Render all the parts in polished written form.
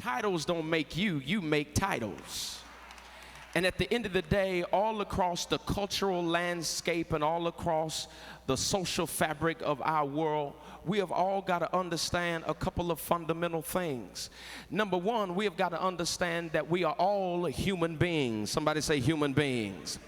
titles don't make you, you make titles. And at the end of the day, all across the cultural landscape and all across the social fabric of our world, we have all got to understand a couple of fundamental things. Number one, we have got to understand that we are all human beings. Somebody say human beings.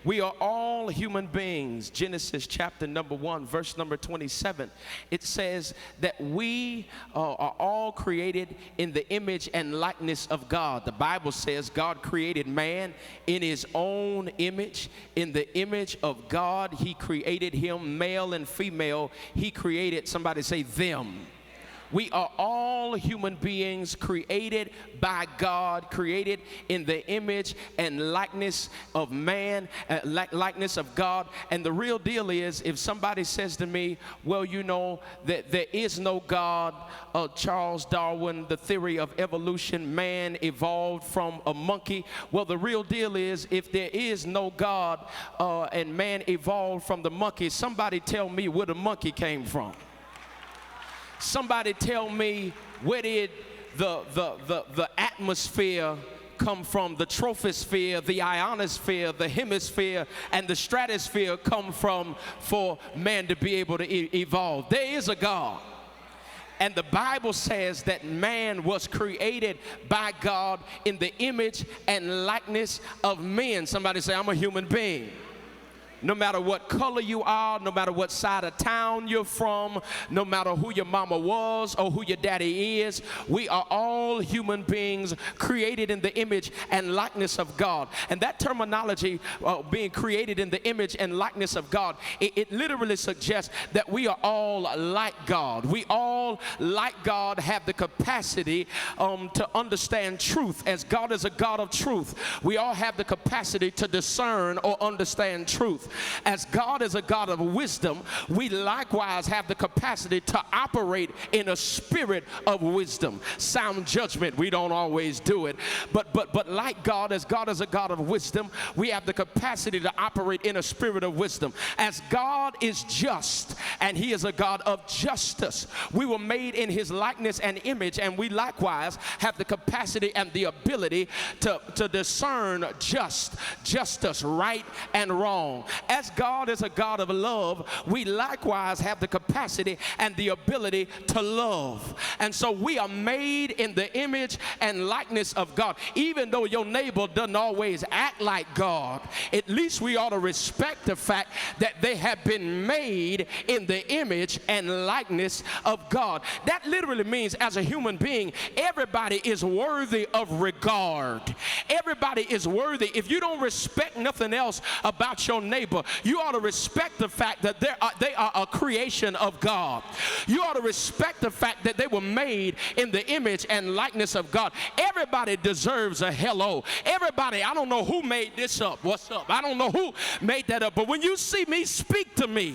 We are all human beings. Genesis chapter number 1, verse number 27. It says that we are all created in the image and likeness of God. The Bible says God created man in his own image. In the image of God, he created him, male and female. He created, somebody say them. We are all human beings created by God, created in the image and likeness of man, likeness of God. And the real deal is, if somebody says to me, well, you know, that there is no God, Charles Darwin, the theory of evolution, man evolved from a monkey. Well, the real deal is, if there is no God and man evolved from the monkey, somebody tell me where the monkey came from. Somebody tell me, where did the atmosphere come from, the troposphere, the ionosphere, the hemisphere, and the stratosphere come from for man to be able to evolve? There is a God. And the Bible says that man was created by God in the image and likeness of men. Somebody say, I'm a human being. No matter what color you are, no matter what side of town you're from, no matter who your mama was or who your daddy is, we are all human beings created in the image and likeness of God. And that terminology, being created in the image and likeness of God, it literally suggests that we are all like God. We all, like God, have the capacity to understand truth, as God is a God of truth. We all have the capacity to discern or understand truth. As God is a God of wisdom, we likewise have the capacity to operate in a spirit of wisdom. Sound judgment, we don't always do it, but like God, as God is a God of wisdom, we have the capacity to operate in a spirit of wisdom. As God is just and he is a God of justice, we were made in his likeness and image, and we likewise have the capacity and the ability to discern justice, right and wrong. As God is a God of love, we likewise have the capacity and the ability to love. And so we are made in the image and likeness of God. Even though your neighbor doesn't always act like God, at least we ought to respect the fact that they have been made in the image and likeness of God. That literally means, as a human being, everybody is worthy of regard. Everybody is worthy. If you don't respect nothing else about your neighbor, you ought to respect the fact that they are a creation of God. You ought to respect the fact that they were made in the image and likeness of God. Everybody deserves a hello. Everybody, I don't know who made this up. What's up? I don't know who made that up. But when you see me, speak to me.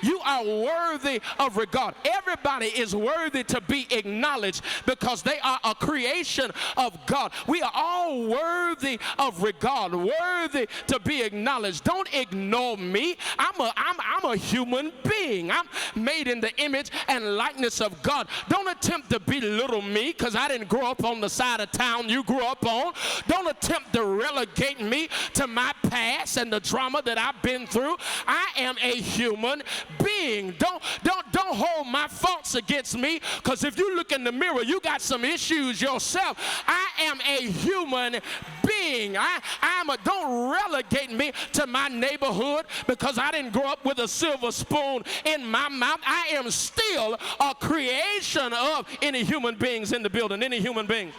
You are worthy of regard. Everybody is worthy to be acknowledged because they are a creation of God. We are all worthy of regard, worthy to be acknowledged. Don't ignore me. I'm a human being. I'm made in the image and likeness of God. Don't attempt to belittle me because I didn't grow up on the side of town you grew up on. Don't attempt to relegate me to my past and the drama that I've been through. I am a human being. Don't hold my faults against me, because if you look in the mirror, you got some issues yourself. I am a human being. Don't relegate me to my neighborhood because I didn't grow up with a silver spoon in my mouth. I am still a creation of any human beings in the building, any human beings.